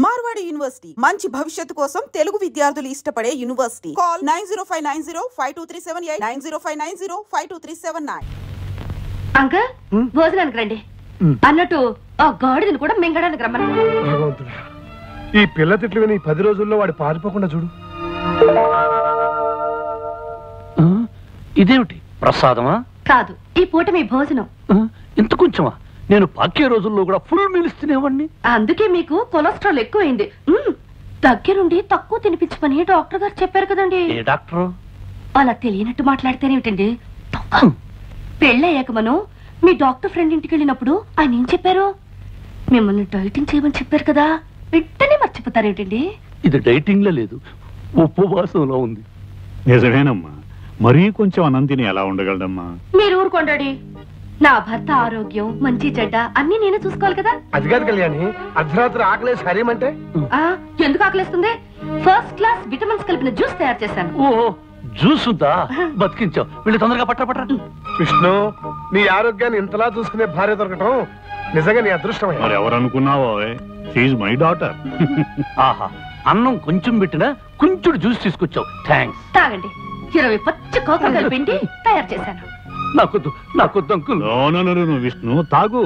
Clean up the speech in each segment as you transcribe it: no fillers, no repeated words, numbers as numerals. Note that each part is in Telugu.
మార్వాడి యూనివర్సిటీ మంచి భవిష్యత్తు కోసం తెలుగు విద్యార్థులు ఇష్టపడే యూనివర్సిటీ. కాల్ 9059052378 9059052379. అంకల్ భోజనానికి రండి. అన్నట్టు ఆ గాడిదని కూడా మింగడానికి రమ్మని. భగవంతుడా, ఈ పిల్ల తిట్లు విని 10 రోజుల్లో వాడు పారిపోకుండా చూడు. ఇదేమిటి ప్రసాదమా? కాదు, ఈ పూట మీ భోజనం. ఇంత కొంచెమా? నేను పాకే రోజుల్లో కూడా ఫుల్ మీల్స్ తినేవాడిని. అందుకే మీకు కొలెస్ట్రాల్ ఎక్కువైంది. దగ్గరుండి తక్కువ తినిపించమని డాక్టర్ గారు చెప్పారు కదండి. ఏ డాక్టర్? అలా తెలియనట్టు మాట్లాడితేనేమిటండి. పెళ్ళయ్యాక మనం మీ డాక్టర్ ఫ్రెండ్ ఇంటికి వెళ్ళినప్పుడు ఆయన ఏం చెప్పారు? మిమ్మల్ని డైటింగ్ చేయమని చెప్పారు కదా, వెంటనే మర్చిపోతారేమిటండి? ఇది డైటింగ్ లో లేదు, ఉపవాసంలో ఉంది. నిజమేనమ్మా, మరీ కొంచెం అన్నం తిని ఎలా ఉండగలదమ్మా? మీరు ఊరుకోండి. నా భర్త ఆరోగ్యం మంచి చెడ్డ అన్ని నేనే చూసుకోవాలి కదా. అది కాదు కళ్యాణి, అర్ధరాత్రి ఆకలేసి హరేమంటే ఎందుకు ఆకలిస్తుంది? ఫస్ట్ క్లాస్ విటమిన్స్ కలిపిన జ్యూస్ తయారు చేశాను. ఓహో, జ్యూస్ ఉందా? బతికించావు. వీళ్ళు తొందరగా పట్ట. విష్ణు, నీ ఆరోగ్యాన్ని ఇంతలా చూసుకునే భార్య దొరకటం నిజంగా నీ అదృష్టం. మరి ఎవరు అనుకున్నావో, షీఈ్ మై డాటర్. ఆహా, అన్నం కొంచెం పెట్టినా కొంచెం జ్యూస్ తీసుకొచ్చావు. థ్యాంక్స్. తాగండి. 20 పచ్చి కోకలు కలిపిండి తయారు చేశాను. నాకొద్దు అంకుల్. నో విష్ణు, తాగు.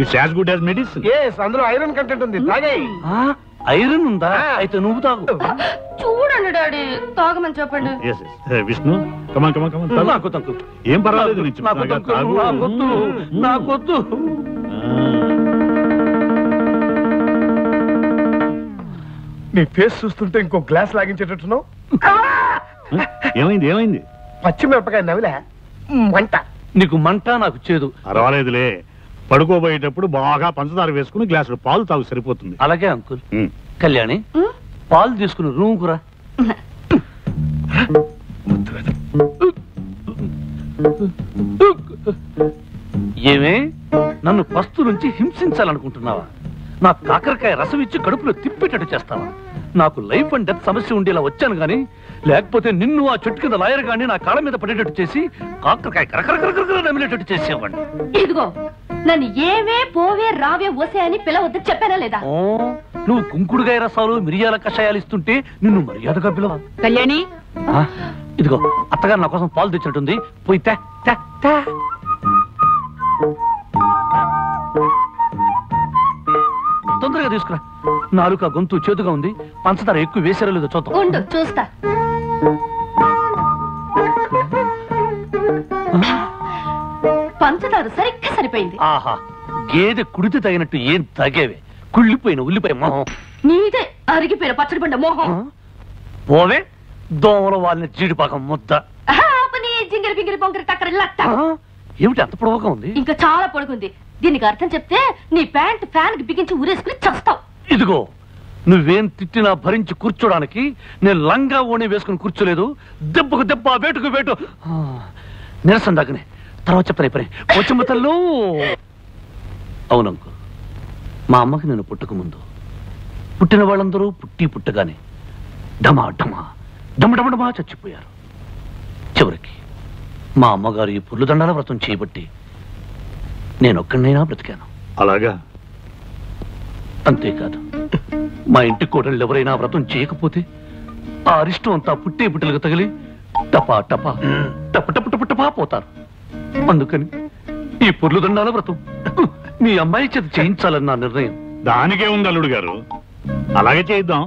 It's as good as medicine. అందులో ఐరన్ కంటెంట్ ఉంది, తాగేయ్. ఐరన్ ఉందా? అయితే నువ్వు తాగు. చూడండి డాడీ, తాగమని చెప్పండి. విష్ణు, కమాన్ కమాన్ కమాన్. నాకొద్దు అంకుల్. ఏం పర్వాలేదు, నాకొద్దు. నీ ఫేస్ చూస్తుంటే ఇంకో గ్లాస్ లాగించేటట్టున్నావు. ఏమైంది? పచ్చిమిరపకాయ నవిలే మంట. నీకు మంట, నాకు చేదు. పర్వాలేదులే, పడుకోబోయేటప్పుడు బాగా పంచదార వేసుకుని గ్లాసులు పాలు తాగు, సరిపోతుంది. అలాగే అంకుల్. కళ్యాణి, పాలు తీసుకుని రూమ్ కురా. ఏమే, నన్ను పస్తు నుంచి హింసించాలనుకుంటున్నావా? నా కాకరకాయ రసం ఇచ్చి కడుపులో తిప్పేటట్టు చేస్తావా? నాకు లైఫ్ అండ్ డెత్ సమస్య ఉండేలా వచ్చాను గాని, లేకపోతే నిన్ను ఆ చెట్టు కింద లాయర్ గాని నా కాళ్ళ మీద పడేటట్టు చేసి కాకరకాయ కరకరకరకర నమిలేటట్టు చేసేవాడిని. ఇదిగో, నన్ను ఏవే పోవే రావే ఓసే అని పిలవద్దు చెప్పానా లేదా? నువ్వు కుంకుడుగాయ రసాలు మిరియాల కషాయాలు ఇస్తుంటే నిన్ను మర్యాదగా పిలవ. కళ్యాణి, ఇదిగో అత్తగారు నా కోసం పాలు తెచ్చినట్టుంది, పోయి తే తే తే. తొందరగా తీసుకురా. నాలుక గొంతు చేదుగా ఉంది, పంచదార ఎక్కువ వేసారో లేదో చూద్దాం. ఉండు చూస్తా. పంచదార సరిగ్గా సరిపోయింది. ఆహా, గేదె కుడితే తగినట్టు ఏం తగేవే. కుళ్ళిపోయిన ఉల్లిపాయ మొహం. నీదే అరిగిపోయిన పచ్చడి బండ మొహం. పోవే, దోమల వాళ్ళని జీడిపాకం ముద్ద. జింగిరి పింగిరి పొంగిరి టక్కర లట్ట. ఏమిటి అంత పొడవుగా ఉంది? ఇంకా చాలా పొడుగుంది. దీనికి అర్థం చెప్తే నీ ప్యాంట్ ఫ్యాన్ కి బిగించి ఊరేసుకుని చస్తావు. ఇదిగో, నువ్వేం తిట్టినా భరించి కూర్చోడానికి నేను లంగా ఓణి వేసుకుని కూర్చోలేదు. దెబ్బకు దెబ్బ, వేటుకు వేటు. నిరసన దాకనే తర్వాత చెప్తాను పని. వచ్చమ్మతల్లో. అవునంకు, మా అమ్మకి నేను పుట్టక ముందు పుట్టిన వాళ్ళందరూ పుట్టగానే డమా డమా డమడమడమా చచ్చిపోయారు. చివరికి మా అమ్మగారు ఈ పుర్లుదండాల వ్రతం చేయబట్టి నేనొక్కడినైనా బ్రతికాను. అలాగా? అంతేకాదు, మా ఇంటి కోడళ్ళు ఎవరైనా వ్రతం చేయకపోతే ఆ అరిష్టం అంతా పుట్టే పుట్టలకు తగిలి టపా టపా టప టప టప టపా పోతారు. అందుకని ఈ పుర్లుదండాల వ్రతం మీ అమ్మాయి చేత చేయించాలని నా నిర్ణయం. దానికే ఉంది అల్లుడు గారు, అలాగే చేద్దాం.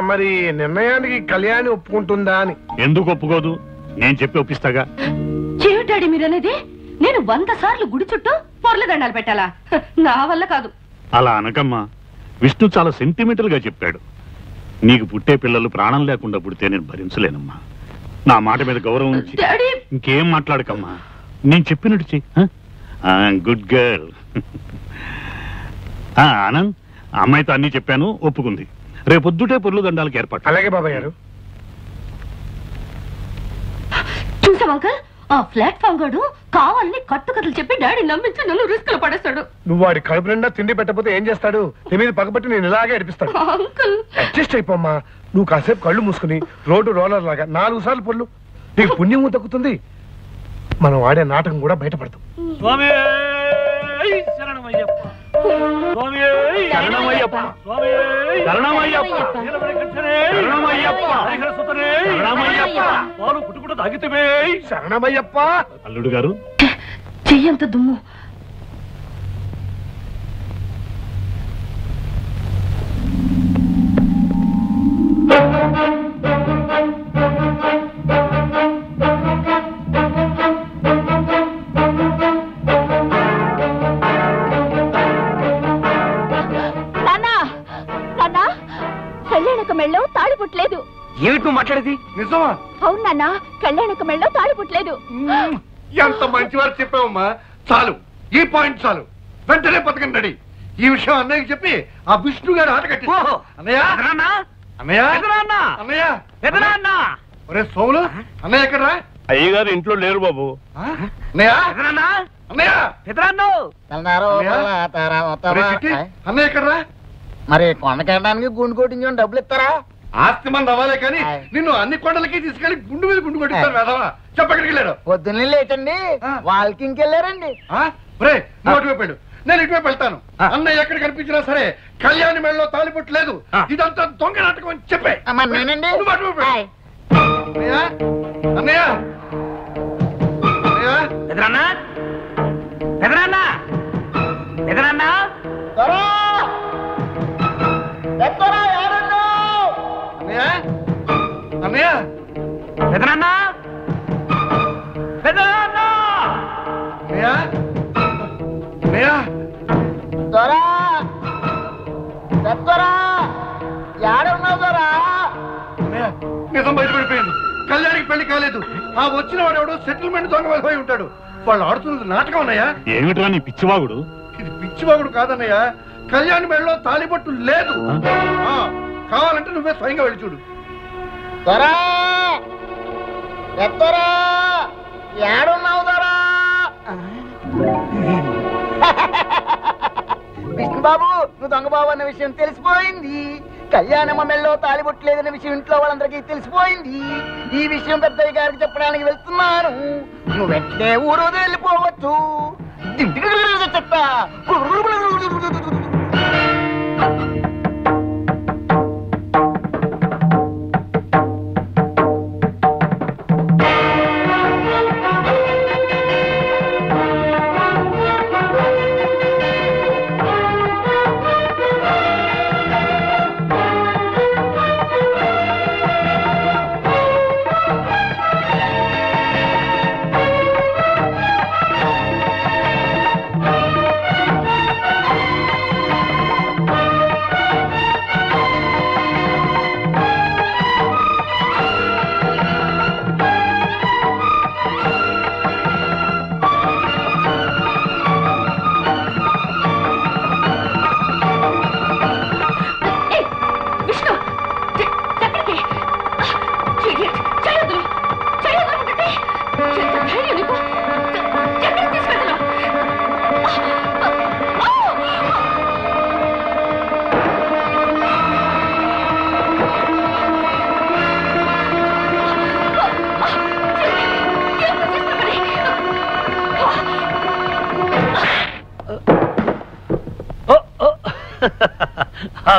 మరి నిర్ణయానికి కళ్యాణి ఒప్పుకుంటుందా అని? ఎందుకు ఒప్పుకోదు? నేను చెప్పి ఒప్పిస్తాగా. చెవిటాడి మీరనేది నేను 100 సార్లు గుడి చుట్టూ పొర్ల దండాలు పెట్టాలా? నా వల్ల కాదు. అలా అనకమ్మా, విష్ణు చాలా సెంటిమెంటల్ గా చెప్పాడు. నీకు పుట్టే పిల్లలు ప్రాణం లేకుండా పుడితే నేను భరించలేనమ్మా. నా మాట మీద గౌరవం ఉంచి ఇంకేం మాట్లాడకమ్మా. నేను చెప్పినట్టు చెయ్యి. Good girl. ఆనంద్, అమ్మాయితో అన్ని చెప్పాను, ఒప్పుకుంది. రేపొద్దుటే పొర్లు దండాలకు ఏర్పాటు. అలాగే బాబాయ్ గారు. చూసాం అంకల్, ఆ ప్లాట్ఫామ్ గాడు కావాలని కట్టుకథలు చెప్పి డాడీ నమ్మించి నన్ను రిస్క్ లో పడేస్తాడు. నువ్వు వాడి కడుపు నిండా తిండి పెట్టకపోతే ఏం చేస్తాడు? నీ మీద పగబట్టి నేను ఇలాగే అడిపిస్తాడు. అడ్జస్ట్ అయిపోమ్మా. నువ్వు కాసేపు కళ్ళు మూసుకుని రోడ్డు రోలర్ లాగా 4 సార్లు పొర్లు, నీకు పుణ్యము దక్కుతుంది. మనం ఆడే నాటకం కూడా బయటపడతాం. శరణమయ్యప్ప. అల్లుడు గారు చెయ్యంత దుమ్ము. కళ్యాణక మెళ్ళో తాళి పుట్టలేదు. ఏమిటి నువ్వు మాట్లాడేది? నిజమా? అవును నాన్న, కళ్యాణక మెళ్ళో తాళి పుట్టలేదు. ఎంత మంచివారు చెప్పావమ్మా. చాలు, ఈ పాయింట్ చాలు. వెంటనే పథకం రెడీ. ఈ విషయం అన్నయ్యకి చెప్పి ఆ విష్ణు గారు ఆట కట్టి. అన్నయ్య అన్నయ్య అన్నయ్య ఒరే సోములు, అన్నయ్య ఎక్కడరా? అయ్యగారు ఇంట్లో లేరు బాబు. అన్నయ్య అన్నయ్య అన్నయ్య ఎక్కడరా? మరి కొండకెళ్ళడానికి గుండు కొట్టించని డబ్బులు ఇస్తారా? ఆస్తి మంది అవ్వాలే కానీ నిన్ను అన్ని కొండలకి తీసుకెళ్లి గుండు మీద గుండు కొట్టిస్తారు వేదవా. చెప్పక్కడికి వెళ్ళాడు. పొద్దున్నే లేచండి, వాళ్ళకి ఇంకెళ్ళారండి. నువ్వు అటువైపు వెళ్ళు, నేను ఇటువైపు వెళ్తాను. అన్నయ్య ఎక్కడ కనిపించినా సరే కళ్యాణి మెడలో తాళిబొట్టు లేదు, ఇదంతా దొంగ నాటకం అని చెప్పే. నేనండి. నువ్వు అటువైపు వెళ్ళు. అన్నయ్య అన్నయ్య అన్నయ్య ఎదురన్నా ఎదురన్నా ఎదురన్నా అన్నయ్య అన్నయ్య ఎదురన్నా ఎదురన్నా అన్నయ్య అన్నయ్య దొరా దొరా ఏడున్నావు దొరా? అన్నయ్య నిజం బయటపడిపోయింది. కళ్యాణికి పెళ్లి కాలేదు. ఆ వచ్చిన వాడు ఎవడో సెటిల్మెంట్ దొంగ వెళ్ళిపోయి ఉంటాడు. వాళ్ళు ఆడుతున్నది నాటకం అన్నయ్య. ఏమిట్రా నీ పిచ్చివాగుడు? ఇది పిచ్చివాగుడు కాదన్నయ్య. కళ్యాణి మెడలో తాళిబొట్టు లేదు. కావాలంటే నువ్వే స్వయంగా వెళ్ళి చూడు. దొరా దొరా ఏడున్నావు దొరా? విష్ణుబాబు, నువ్వు దొంగబాబు అన్న విషయం తెలిసిపోయింది. కళ్యాణమ్మ మెళ్ళో తాళిబొట్టలేదన్న విషయం ఇంట్లో వాళ్ళందరికీ తెలిసిపోయింది. ఈ విషయం పెద్దయ్య గారికి చెప్పడానికి వెళ్తున్నాను. నువ్వు వెంటనే ఊరు వెళ్ళిపోవచ్చు. చెత్త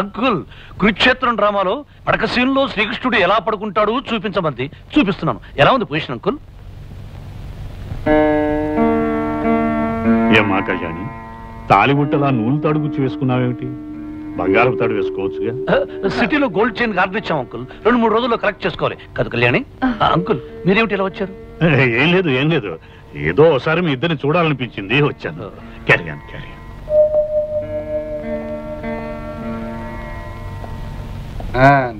అంకుల్, కురుక్షేత్రం డ్రామాలో పడక సీన్లో శ్రీకృష్ణుడు ఎలా పడుకుంటాడు చూపించమంది. చూపిస్తున్నాను. ఎలా ఉంది పొజిషన్ అంకుల్? ఏమా కళ్యాణి, తాలిబుట్టలా నూలు తాడు గుచ్చి వేసుకున్నావేమిటి? బంగారం తాడు వేసుకోవచ్చుగా. సిటీలో గోల్డ్ చైన్ ఆర్డర్ ఇచ్చాం అంకుల్. 2-3 రోజుల్లో కరెక్ట్ చేసుకోవాలి కదా కళ్యాణి? అంకుల్, మీరేమిటి ఎలా వచ్చారు? ఏం లేదు ఏం లేదు, ఏదో ఒకసారి మీ ఇద్దరిని చూడాలనిపించింది, వచ్చాను. క్యారియన్ క్యారియన్.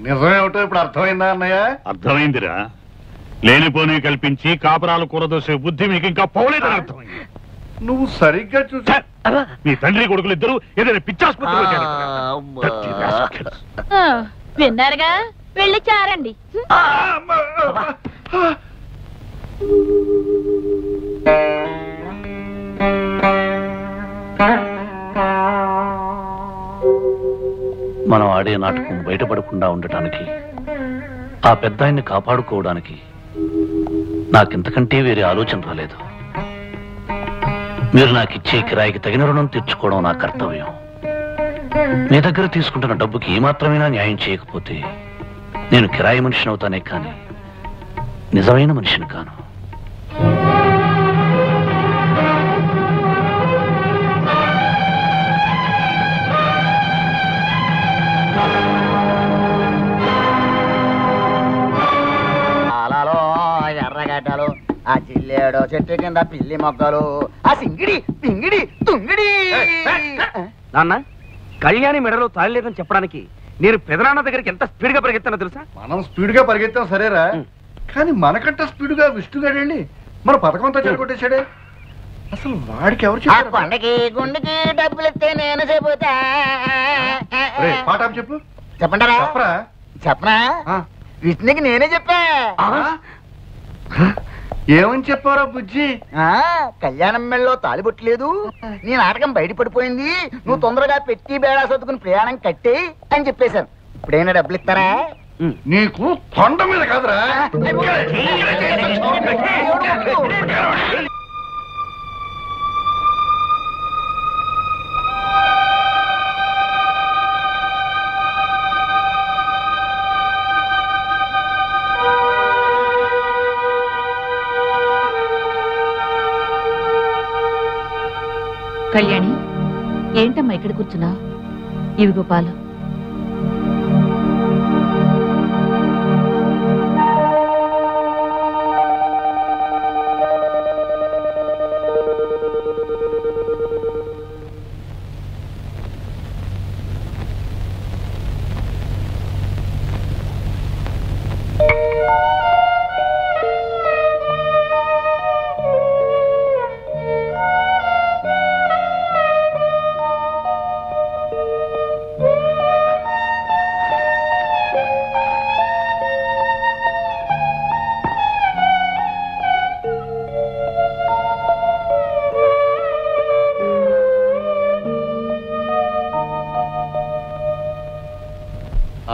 నిజమేమిటో ఇప్పుడు అర్థమైందా అన్నయ్య? అర్థమైందిరా. లేనిపోని కల్పించి కాపురాలు కూరదోసే బుద్ధి మీకు ఇంకా పోలేదని అర్థమైంది. నువ్వు సరిగ్గా చూసా. మీ తండ్రి కొడుకులు ఇద్దరు ఏదైనా పిచ్చాసుపత్రిలో విన్నారుగా, వెళ్ళి చారండి. మనం ఆడే నాటకం బయటపడకుండా ఉండటానికి, ఆ పెద్దాయన్ని కాపాడుకోవడానికి నాకింతకంటే వేరే ఆలోచన రాలేదు. మీరు నాకిచ్చే కిరాయికి తగిన రుణం తీర్చుకోవడం నా కర్తవ్యం. మీ దగ్గర తీసుకుంటున్న డబ్బుకి ఏమాత్రమైనా న్యాయం చేయకపోతే నేను కిరాయి మనిషిని అవుతానే కానీ నిజమైన మనిషిని కాను. ఎర్రగడ్డలు, ఆ చిల్లేడు చెట్టు కింద పిల్లి మొగ్గలు, ఆ సింగిడి పింగిడి తుంగిడి. నాన్న, కళ్యాణి మెడలో తాళి లేదని చెప్పడానికి నేను పెదనాన్న దగ్గరికి ఎంత స్పీడ్ గా పరిగెత్తానో తెలుసా? మనం స్పీడ్ గా పరిగెత్తాం సరేరా, కానీ మనకంటే స్పీడ్ గా విష్ణుగాడు వెళ్ళి మన పథకం అంతా చెడగొట్టేశాడే. అసలు వాడికి ఎవరు చెప్పారు? కొండకి గుండెకి డబ్బులు ఇస్తే నేను చెబుతా. పాట చెప్పు. చెప్పంటారా? చెప్పరా. చెప్పనా? విష్ణుకి నేనే చెప్పా. ఏమని చెప్పారా బుజ్జి? కళ్యాణం మెళ్ళలో తాలిబొట్టలేదు, నీ నాటకం బయటపడిపోయింది, నువ్వు తొందరగా పెట్టి బేడా సర్దుకుని ప్రయాణం కట్టే అని చెప్పేశాను. ఇప్పుడైనా డబ్బులు ఇస్తారా? నీకు కొండ మీద కాదురా. కళ్యాణి, ఏంటమ్మా ఇక్కడ కూర్చున్నా? ఇవిగో పాలు.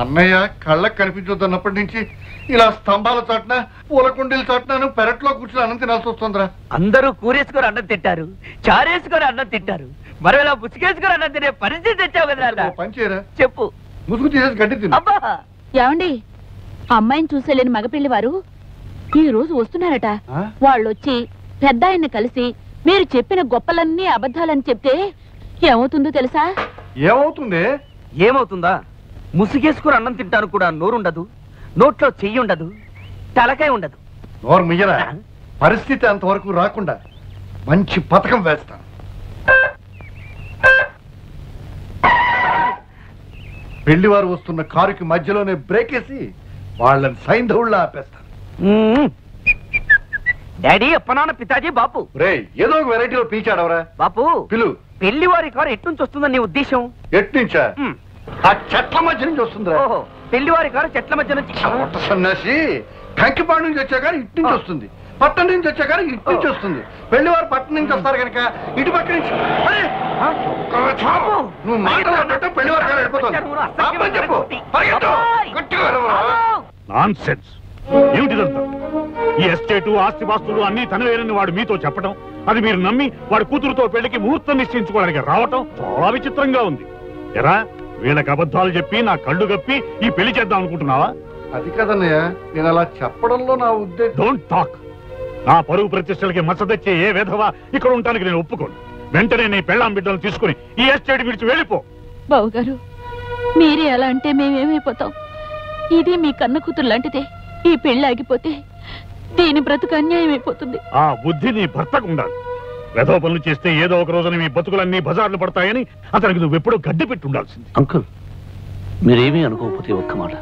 అన్నయ్య కళ్ళకు కనిపించొద్దన్నప్పటి నుంచి ఇలా స్తంభాల చాటున పూల కుండీల చాటున పెరట్లో కూర్చుని అన్నం తినాల్సి వస్తుందిరా. అందరూ కూరేసుకొని అన్నం తింటారు, చారేసుకొని అన్నం తింటారు, మరి ఇలా ముసుగేసుకొని అన్నం తినే పరిస్థితి తెచ్చావు కదా. పని చేయరా, చెప్పు. ముసుగు తీసేసి గడ్డి తిను. ఏమండి, అమ్మాయిని చూసేలేని మగపిల్లి వారు ఈ రోజు వస్తున్నారట. వాళ్ళొచ్చి పెద్ద ఆయన్ని కలిసి మీరు చెప్పిన గొప్పలన్నీ అబద్ధాలని చెప్తే ఏమవుతుందో తెలుసా? ఏమవుతుంది? ఏమవుతుందా? ముసుగేసుకుని అన్నం తింటాను కూడా నోరుండదు, నోట్లో చెయ్యి ఉండదు, తలకాయ ఉండదు. నోరు మియ్యరా. పరిస్థితి అంతవరకు రాకుండా మంచి పథకం వేస్తాను. పెళ్లివారు వస్తున్న కారుకి మధ్యలోనే బ్రేక్ వేసి వాళ్ళని సైంధవుళ్ళ ఆపేస్తాను. డాడీ, అప్పనాన్న, పితాజీ, బాపు. రే, ఏదో ఒక వెరైటీలో పిలిచాడవరా. బాపు, పిలు. పెళ్లి వారి కారు ఎట్నుంచి వస్తుందని నీ ఉద్దేశం? ఎట్నుంచా? ఆ చెట్ల మధ్య నుంచి వస్తుందిరా. ఓహో, పెళ్లి వారి కారు చెట్ల మధ్య నుంచి. సన్యాసి, కంకిపాడు నుంచి వచ్చా కానీ ఇటు నుంచి వస్తుంది, పట్టణం నుంచి వచ్చా కానీ ఇటు నుంచి వస్తుంది. పెళ్లివారు పట్టణం నుంచి వస్తారు కనుక ఇటు పక్క నుంచి. నువ్వు మాట్లాడినట్టు పెళ్లివారు కారు వెళ్ళిపోతుంది. చెప్పు. నాన్సెన్స్. ఏమిటిదంతా? ఈ ఎస్టేటు, ఆస్తిపాస్తులు అన్ని తనవేనని వాడు మీతో చెప్పటం, అది మీరు నమ్మి వాడి కూతురుతో పెళ్లికి ముహూర్తం నిశ్చయించుకోవడానికి రావటం చాలా విచిత్రంగా ఉంది. ఎరా, వీళ్ళకి అబద్ధాలు చెప్పి నా కళ్ళు కప్పి ఈ పెళ్లి చేద్దాం అనుకుంటున్నావా? అది కదన్నయ్య, నేను అలా చెప్పడంలో నా ఉద్దేశం. Don't talk. నా పరువు ప్రతిష్టలకి మచ్చ తెచ్చే ఏ విధవా ఇక్కడ ఉండడానికి నేను ఒప్పుకోను. వెంటనే నీ పెళ్ళాం బిడ్డలు తీసుకుని ఈ ఎస్టేట్ విడిచి వెళ్ళిపో. బావుగారు, మీరే అలా అంటే మేమేమైపోతాం? ఇది మీ కన్న కూతురు లాంటిదే. ఈ పెళ్లి ఆగిపోతే దీని బ్రతుకు అన్యాయం అయిపోతుంది. ఆ బుద్ధి నీ భర్తకు ఉండాలి. వెధవ పనులు చేస్తే ఏదో ఒక రోజున మీ బతుకులన్నీ బజార్లు పడతాయని అతనికి నువ్వెప్పుడూ గడ్డి పెట్టి ఉండాల్సింది. అంకుల్, మీరేమీ అనుకోకపోతే ఒక్క మాట,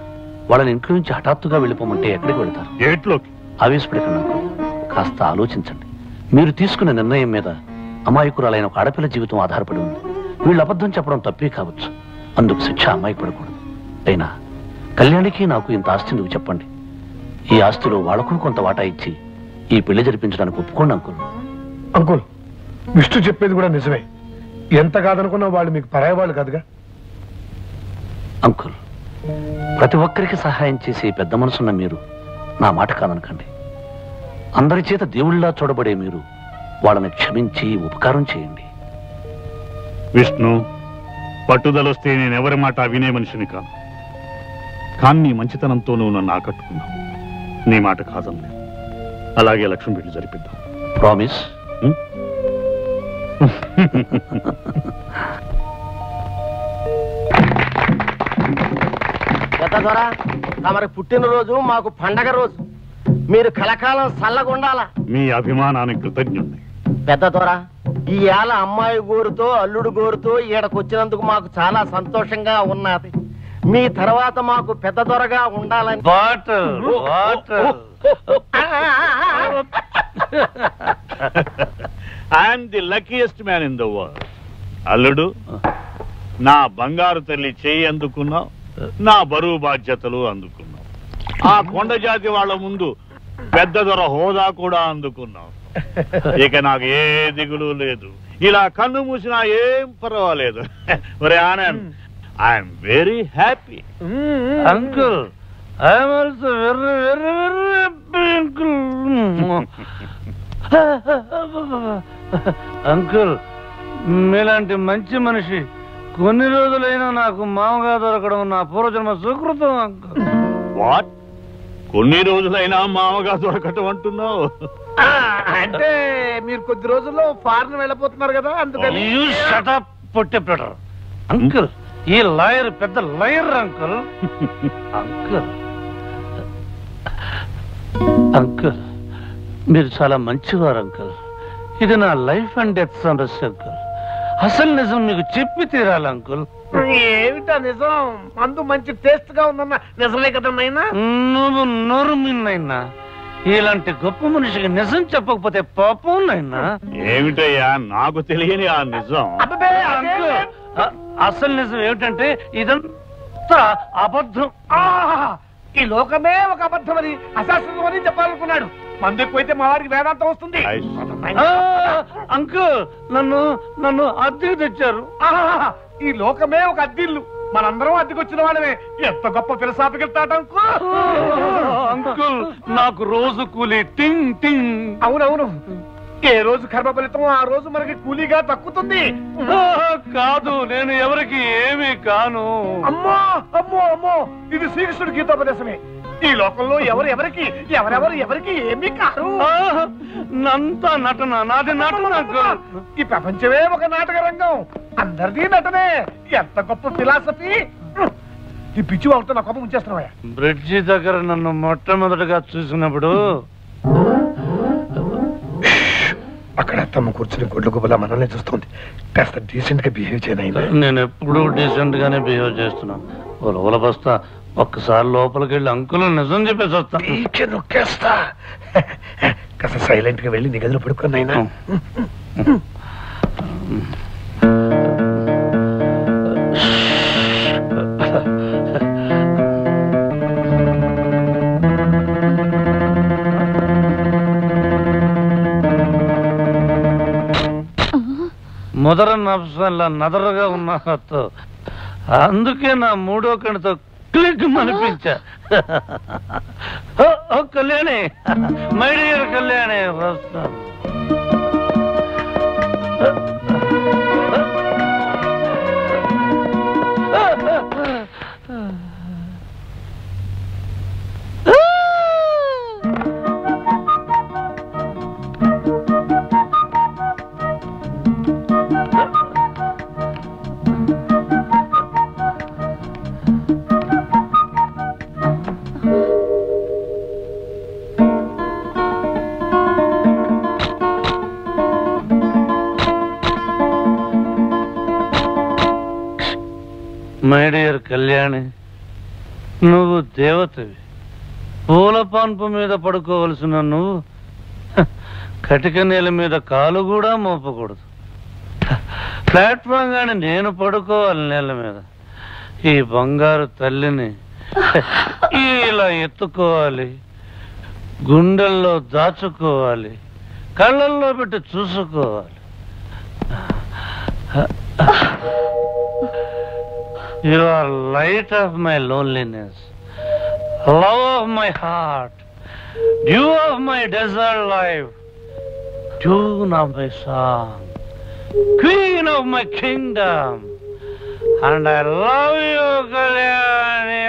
వాళ్ళని ఇంట్లో నుంచి హఠాత్తుగా వెళ్ళిపోమంటే ఎక్కడికి వెళ్తారు? ఏట్లోకి. ఆవేశపడకండి అంకుల్, కాస్త ఆలోచించండి. మీరు తీసుకున్న నిర్ణయం మీద అమాయకురాలైన ఒక ఆడపిల్ల జీవితం ఆధారపడి ఉంది. వీళ్ళు అబద్ధం చెప్పడం తప్పే కావచ్చు, అందుకు శిక్ష అమ్మాయికి పడకూడదు. అయినా కళ్యాణికి నాకు ఇంత ఆస్తి ఎందుకు చెప్పండి? ఈ ఆస్తిలో వాళ్ళకు కొంత వాటా ఇచ్చి ఈ పెళ్లి జరిపించడానికి ఒప్పుకోండి అంకుల్. అంకుల్, విష్ణు చెప్పేది కూడా నిజమే. ఎంత కాదనుకున్నా వాళ్ళు మీకు పరాయి వాళ్ళు కాదుగా. అంకుల్, ప్రతి ఒక్కరికి సహాయం చేసే పెద్ద మనసున్న మీరు నా మాట కాదనకండి. అందరి చేత దేవుళ్ళలా చూడబడే మీరు వాళ్ళని క్షమించి ఉపకారం చేయండి. విష్ణు, పట్టుదలొస్తే నేనెవరి మాట వినే మనిషిని కాను. కానీ నీ మంచితనంతో నువ్వు నన్ను ఆకట్టుకున్నావు. నీ మాట కాదనలేదు. అలాగే లక్ష్మి పెళ్లి జరిపిద్దాం. ప్రామిస్? పెద్ద ద్వారా తమరి పుట్టినరోజు మాకు పండగ రోజు. మీరు కలకాలం చల్లగుండాలా. మీ అభిమానానికి కృతజ్ఞుణ్ణి. పెద్ద ద్వారా ఈ ఏళ అమ్మాయి గోరుతో అల్లుడు గోరుతో ఈడకు వచ్చినందుకు మాకు చాలా సంతోషంగా ఉన్నది. మీ తర్వాత మాకు పెద్ద దొరగా ఉండాలని. I'm the luckiest man in the world. అల్లుడు, నా బంగారు తల్లి చేయి అందుకున్నావు, నా బరువు బాధ్యతలు అందుకున్నావు. ఆ కొండ జాతి వాళ్ళ ముందు పెద్ద దొర హోదా కూడా అందుకున్నావు. ఇక నాకు ఏ దిగులు లేదు. ఇలా కన్ను మూసినా ఏం పర్వాలేదు. ఒరే Anand, I'm very happy. Uncle, I'm also very very very happy uncle. Uncle, మీలాంటి మంచి మనిషి కొన్ని రోజులైనా నాకు మామగా దొరకడం నా పూర్వజన్మ సుకృతం అంకుల్. వాట్? కొన్ని రోజులైనా మామగా దొరకటం అంటున్నావు? అంటే మీరు కొద్ది రోజుల్లో ఫారెన్ వెళ్ళిపోతున్నారు కదా, అందుకని. అంకుల్, ఈ లాయర్ పెద్ద లాయర్ అంకుల్. అంకుల్, అంకుల్, మీరు చాలా మంచివారు అంకుల్. ఇది నా లైఫ్ అండ్ డెత్ సమస్య అంకుల్. అసలు నిజం మీకు చెప్పి తీరాలి అంకుల్. ఏమిటా నిజం? మందు మంచి టేస్ట్ గా ఉందన్న నిజమే కదా నాయనా? నువ్వు నోరు మిన్నైనా ఇలాంటి గొప్ప మనిషికి నిజం చెప్పకపోతే పాపం నాయనా. ఏమిటయ్యా నాకు తెలియని ఆ నిజం? అంకుల్, అసలు నిజం ఏమిటంటే ఇదంతా అబద్ధం. ఈ లోకమే ఒక అబద్ధమని, అశాస్త్రమని చెప్పాలనుకున్నాడు. మందు ఎక్కువైతే మా వారికి వేదాంతం వస్తుంది. అంకుల్, నన్ను అద్దెకు తెచ్చారు. ఈ లోకమే ఒక అద్దిల్లు, మనందరం అద్దెకొచ్చిన వాళ్ళమే. ఎంత గొప్ప ఫిలసాఫికల్ థాట్ అంకుల్. నాకు రోజు కూలీ టింగ్ టింగ్. అవునవును, ఏ రోజు కర్మ ఫలితం ఆ రోజు మనకి కూలీగా దక్కుతుంది. కాదు, నేను ఎవరికి ఏమీ కాను. అమ్మో అమ్మో అమ్మో, ఇది శ్రీకృష్ణుడి గీతోపదేశమే. ఈ లోకంలో ఎవరెవరికి ఏమీ కాదు. నంతా నటన, నాది నటన అంకుల్. ఈ ప్రపంచమే ఒక నాటక రంగం, అందరిది నటనే. ఎంత గొప్ప ఫిలాసఫీ. ఈ పిచ్చి వాళ్ళతో నా కోపం ఉంచేస్తున్నావా? బ్రిడ్జి దగ్గర నన్ను మొట్టమొదటిగా చూసినప్పుడు అక్కడ అత్తమ్మ కూర్చుని గొడ్లు గుబలా మనల్ని చూస్తుంది. కాస్త డీసెంట్ గా బిహేవ్ చేయనైనా. నేను ఎప్పుడు డీసెంట్ గానే బిహేవ్ చేస్తున్నాను. లోపల బస్తా ఒక్కసారి లోపలికి వెళ్ళి అంకుల్ నిజం చెప్పేసి వస్తాను. నొక్కేస్తా. కాస్త సైలెంట్ గా వెళ్ళి నీ గదిలో పడుకున్నాయినా. మొదర నఫ్సల్లా నదరగా ఉన్న హత్తు. అందుకే నా మూడో కణితో క్లిక్ అనిపించా. కళ్యాణి, మై డియర్ కళ్యాణి, వస్తాను. మై డియర్ కళ్యాణి, నువ్వు దేవతవి. పూల పాన్పు మీద పడుకోవలసిన నువ్వు కటిక నేల మీద కాలు కూడా మోపకూడదు. ప్లాట్ఫామ్ గాని నేను పడుకోవాలి నేల మీద. ఈ బంగారు తల్లిని ఇలా ఎత్తుకోవాలి, గుండెల్లో దాచుకోవాలి, కళ్ళల్లో పెట్టి చూసుకోవాలి. You are light of my loneliness, love of my heart, dew of my desert life, tune of my song, queen of my kingdom. and I love you, Kalyani.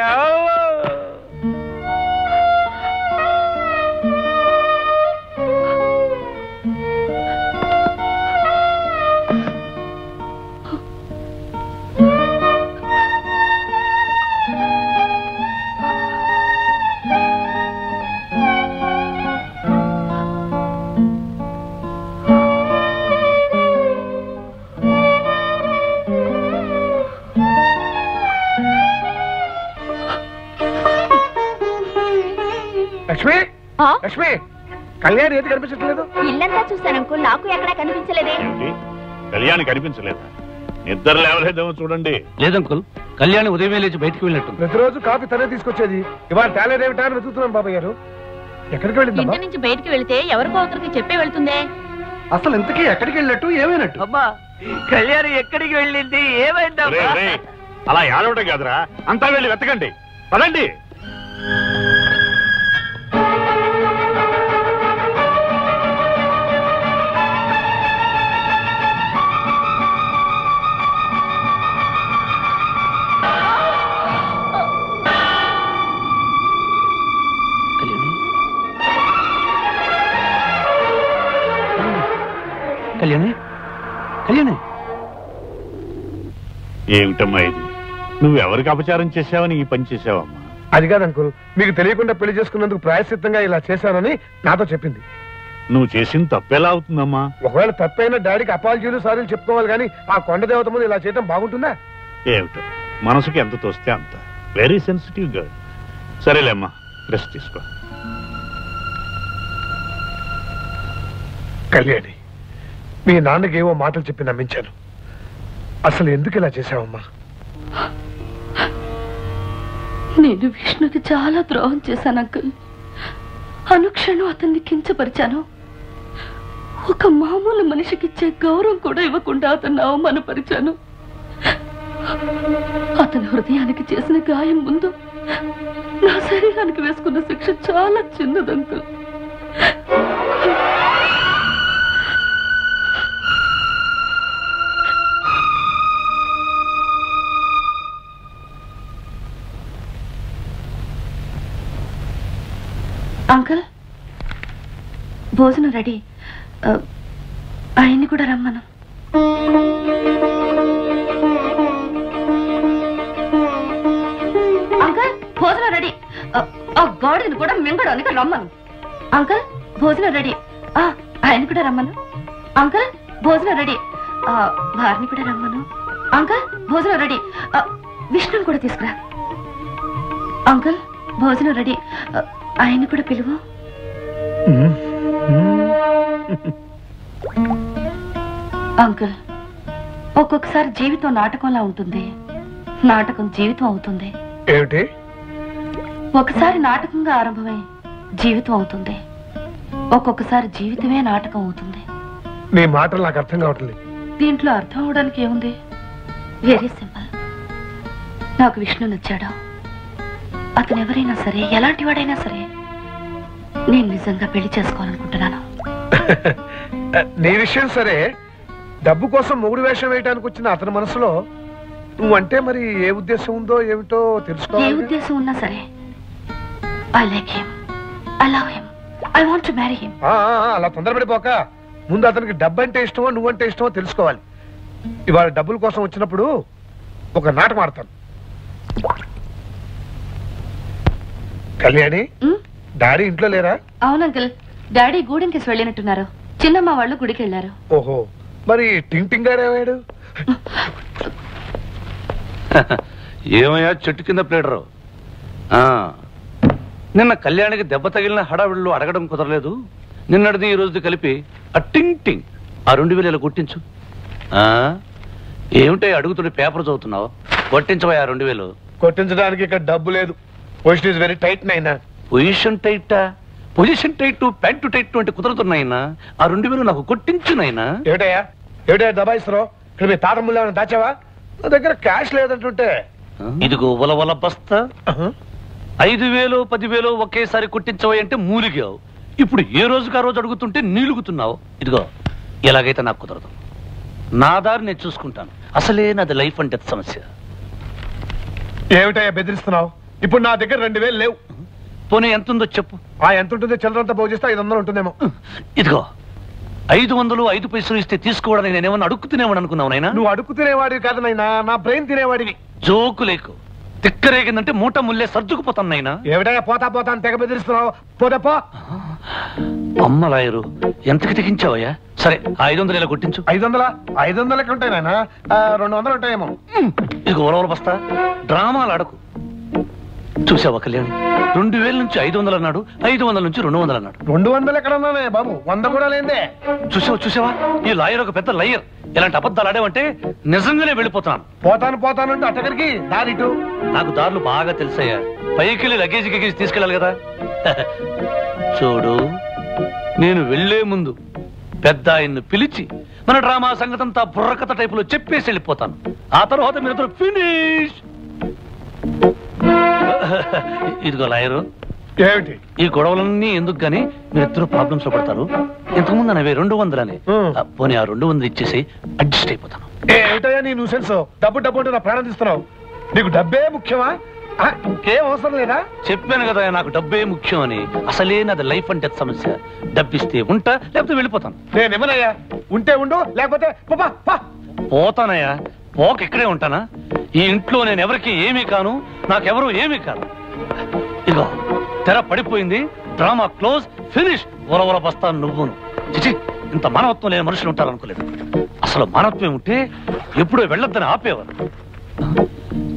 Lakshmi Lakshmi Kalyan ఏది కనిపించట్లేదు. ఇల్లంతా చూశాను అంకుల్, నాకు ఎక్కడా కనిపించలేదే. కళ్యాణి కనిపించలేదా? నిద్ర లేవలేదేమో చూడండి. లేదంకుల్, కళ్యాణి ఉదయమే లేచి బయటికి వెళ్ళినట్టు. ప్రతిరోజు కాఫీ తనే తీసుకొచ్చేది, ఇవాళ తేలేదేమిటా అని వెతుకుతున్నాను బాబాయ్ గారు. ఎక్కడికి వెళ్ళింది? ఇంటి నుంచి బయటికి వెళితే ఎవరికో ఒకరికి చెప్పే వెళ్తుందే. అసలు ఇంతకీ ఎక్కడికి వెళ్ళినట్టు ఏమైనట్టు? అమ్మా కళ్యాణి ఎక్కడికి వెళ్ళింది, ఏమైందమ్మా? అలా ఏడవటం కాదురా, అంతా వెళ్ళి వెతకండి, పదండి. కళ్యాణి, కళ్యాణి, ఏమిటమ్మా ఇది? నువ్వు ఎవరికి అపచారం చేశావని ఈ పని చేసావమ్మా? అది కాదు అంకుల్, మీకు తెలియకుండా పెళ్లి చేసుకున్నందుకు ప్రాయశ్చిత్తంగా ఇలా చేశానని నాతో చెప్పింది. నువ్వు చేసింది తప్పేలా అవుతుందమ్మా? ఒకవేళ తప్పైనా డాడీకి అపాలజీలు సారీలు చెప్పుకోవాలి కానీ ఆ కొండ దేవత ముందు ఇలా చేయడం బాగుంటుందా? ఏమిటో మనసుకి ఎంత తోస్తే అంత. Very sensitive girl. సరేలేమ్మా, రెస్ట్ తీసుకో. కళ్యాణి, మీ నాన్నకి ఏవో మాటలు చెప్పి నమ్మించాను. అసలు ఎందుకు ఇలా చేశావమ్మా? నేను విష్ణుకి చాలా ద్రోహం చేశాను అంకుల్. అనుక్షణం అతన్ని కించపరిచాను. ఒక మామూలు మనిషికి ఇచ్చే గౌరవం కూడా ఇవ్వకుండా అతన్ని అవమానపరిచాను. అతని హృదయానికి చేసిన గాయం ముందు నా శరీరానికి వేసుకున్న శిక్ష చాలా చిన్నది అంకుల్. అంకుల్, భోజనం రెడీ. ఆయన్ని కూడా రమ్మను. అంకుల్, భోజనం రెడీ. ఆ గాడిని కూడా మింగడానికి రమ్మను. అంకుల్, భోజనం రెడీ. ఆయన కూడా రమ్మను. అంకుల్, భోజనం రెడీ. వారిని కూడా రమ్మను. అంకుల్, భోజనం రెడీ. విష్ణుని కూడా తీసుకురా. అంకుల్, భోజనం రెడీ. ఆయన కూడా పిలువు. అంకుల్, ఒక్కొక్కసారి జీవితం నాటకంలా ఉంటుంది, నాటకం జీవితం అవుతుంది. ఏమిటి? ఒకసారి నాటకంగా ఆరంభమై జీవితం అవుతుంది, ఒక్కొక్కసారి జీవితమే నాటకం అవుతుంది. నీ మాటలు నాకు అర్థం కావట్లేదు. దీంట్లో అర్థం అవడానికి ఏముంది? Very simple. నాకు విష్ణు నచ్చాడు. అతను ఎవరైనా సరే, ఎలాంటి వాడైనా సరే, నేను నిజంగా పెళ్లి చేసుకోవాలనుకుంటున్నాను. నీ విషయం సరే, డబ్బు కోసం మొగుడు వేషం వేయడానికి వచ్చిన అతని మనసులో నువ్వంటే మరి ఏ ఉద్దేశం ఉందో ఏమిటో తెలుసుకోవాలి. ఏ ఉద్దేశం ఉన్నా సరే, I like him, I love him, I want to marry him. అలా తొందరపడిపోక ముందు అతనికి డబ్బు అంటే ఇష్టమో నువ్వంటే ఇష్టమో తెలుసుకోవాలి. ఇవాళ డబ్బుల కోసం వచ్చినప్పుడు ఒక నాటకం ఆడతాను. కళ్యాణి, డాడీ ఇంట్లో లేరా? అవును అంకుల్, డాడీ గూడెంకేసి వెళ్ళినట్టున్నారు. చిన్నమ్మ వాళ్ళు గుడికి వెళ్ళారు. ఓహో, మరి టింగ్ టింగ్ గారు ఏమయ్యాడు? ఏమయ్యా చెట్టు కింద ప్లేడరు? నిన్న కళ్యాణికి దెబ్బ తగిలిన హడావిళ్ళు అడగడం కుదరలేదు. నిన్నటిది ఈ రోజుది కలిపి ఆ టింగ్ టింగ్ ఆ 2000 కొట్టించు. ఏమిటో అడుగుతుండే పేపర్ చదువుతున్నావు? కొట్టించవా 2000. కొట్టించడానికి ఇక్కడ డబ్బు లేదు. పొజిషన్ ఇస్ వెరీ టైట్ నైనా. పొజిషన్ టైటా? పొజిషన్ టైట్, ప్యాంటు టైట్ అంటే కుదరతున్నాయినా. ఆ 2000 నాకు కొట్టించునైనా. ఏమిటయ్యా ఏమిటయ్యా దబాయిస్తున్నావు? ఇక్కడ మీ తాత ముళ్ళు ఏమైనా దాచావా? నా దగ్గర క్యాష్ లేదంటుంటే. ఇదిగో ఉలవల బస్తా. 5000 10,000 ఒకేసారి కొట్టించవా అంటే మూలిగావు. ఇప్పుడు ఏ రోజుకి ఆ రోజు అడుగుతుంటే నీలుగుతున్నావు. ఇదిగో ఎలాగైతే నాకు కుదరదు. నా దారి నేను చూసుకుంటాను. అసలే నాది లైఫ్ అండ్ డెత్ సమస్య. ఏమిటయ్యా బెదిరిస్తున్నావు? ఇప్పుడు నా దగ్గర 2000 లేవు. పోనీ ఎంత ఉందో చెప్పు. ఎంత ఉంటుందో చిల్లరంతా పోగు చేస్తే 500 ఉంటుందేమో. ఇదిగో 500 5 పైసలు ఇస్తే తీసుకోవడానికి నేనేమన్నా అడుక్కు తినేవాడు అనుకున్నావు నైనా? నువ్వు అడుక్కు తినేవాడివి కాదు నైనా, నా బ్రెయిన్ తినేవాడివి. జోకు లేకు. తిక్కరేగిందంటే మూట ముల్లే సర్దుకుపోతాను నైనా. ఏమిటయ్యా పోతా పోతా అని తెగ బెదిరిస్తున్నావు? పోతే పో. అమ్మ లాయరు ఎంతకి తెగించావయ్యా? సరే 500 ఇలా కొట్టించు. 500 ఉంటాయి నాయన, 200 ఉంటాయేమో. ఇదిగో ఓలవల బస్తా, డ్రామాలు ఆడకు. చూసావా కళ్యాణ్, 2000 నుంచి 500 అన్నాడు, 500 నుంచి 200 అన్నాడు. 200 ఎక్కడ ఉన్నానే బాబు, 100 కూడా లేదే. చూసావా ఈ లాయర్ ఒక పెద్ద లయర్. ఇలాంటి అబద్ధాలు ఆడేవంటే నిజంగానే వెళ్ళిపోతాను. పోతానంటే అటగరికి దారిటు. నాకు దారులు బాగా తెలుసయ్యా. పైకి లగేజ్ తీసుకెళ్ళాలి కదా. చూడు, నేను వెళ్లే ముందు పెద్ద ఆయన్ను పిలిచి మన డ్రామా సంగతంతా బుర్రకథ టైపులో చెప్పేసి వెళ్ళిపోతాను. ఆ తర్వాత మీరిద్దరు ఫినిష్. ఇదిగో లాయరు, ఏమిటి ఈ గొడవలన్నీ ఎందుకు గానీ మీరిద్దరు ప్రాబ్లమ్స్ లో పడతారు. ఇంతకుముందు అనేవి 200 అని. పోనీ ఆ 200 ఇచ్చేసి అడ్జస్ట్ అయిపోతాను. ఏమిటయ్యా నీ న్యూసెన్స్? డబ్బు అంటే నా ప్రాణం తీస్తున్నావు. నీకు డబ్బే ముఖ్యమా? ఇంకేం అవసరం లేదా? చెప్పాను కదా నాకు డబ్బే ముఖ్యం అని. అసలే నాది లైఫ్ అండ్ డెత్ సమస్య. డబ్బిస్తే ఉంటా, లేకపోతే వెళ్ళిపోతాను. నేనేమనయ్యా, ఉంటే ఉండు, లేకపోతే పోతానయ్యా. పోక ఇక్కడే ఉంటానా? ఈ ఇంట్లో నేను ఎవరికి ఏమీ కాను, నాకెవరూ ఏమీ కాను. ఇదిగో తెర పడిపోయింది, డ్రామా క్లోజ్, ఫినిష్. ఓలవల బస్తాను నువ్వును. చిచి, ఇంత మానవత్వం లేని మనుషులు ఉంటారనుకోలేదు. అసలు మానవత్వం ఉంటే ఎప్పుడో వెళ్ళొద్దని ఆపేవారు.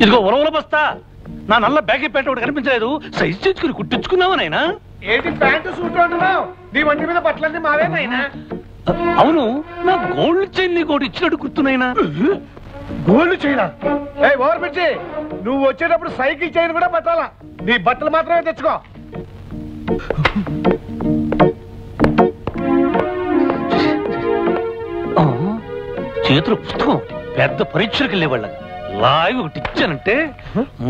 ఇదిగో ఓలవల బస్తా, నా నల్ల బ్యాగీ ప్యాంట్ ఒకటి కనిపించలేదు, సైజ్ చేసుకుని కుట్టించుకున్నావనైనా? ఏంటి ప్యాంటు సూట్ అంటున్నావు? నీ వంటి మీద బట్టలన్నీ మావేనైనా? అవును, నా గోల్డ్ చైన్ నీకు ఒకటి ఇచ్చినట్టు గుర్తునైనా? Gold China? ఓవర్ పిచ్చి, నువ్వు వచ్చేటప్పుడు సైకిల్ చైన్ కూడా పట్టాలా? నీ బట్టలు మాత్రమే తెచ్చుకో. చేతులు పుస్తకం పెద్ద పరీక్షలకు వెళ్ళేవాళ్ళ లాగి ఒకటి ఇచ్చానంటే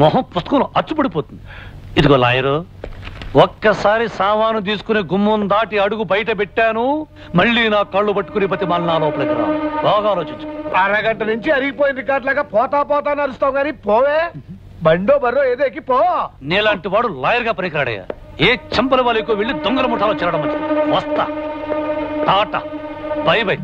మొహం పుస్తకంలో అచ్చుపడిపోతుంది. ఇదిగో లాయరు, ఒక్కసారి సామాను తీసుకుని గుమ్మం దాటి అడుగు బయట పెట్టాను, మళ్ళీ నా కళ్ళు పట్టుకుని బతిమాలి నా లోపలికి రా. బాగా ఆలోచించు. అరగంట నుంచి అరిగిపోయిన రికార్డులాగా పోతా నడుస్తావు కానీ పోవే. బండో బర్రో ఏదో ఎక్కి పో. నీలాంటి వాడు లాయర్ గా పనికిరాడయ్యా. ఏ చంపల వాళ్ళకో వెళ్ళి దొంగల ముఠాలో చేరడం మంచిది. వస్తా. Tata, by by.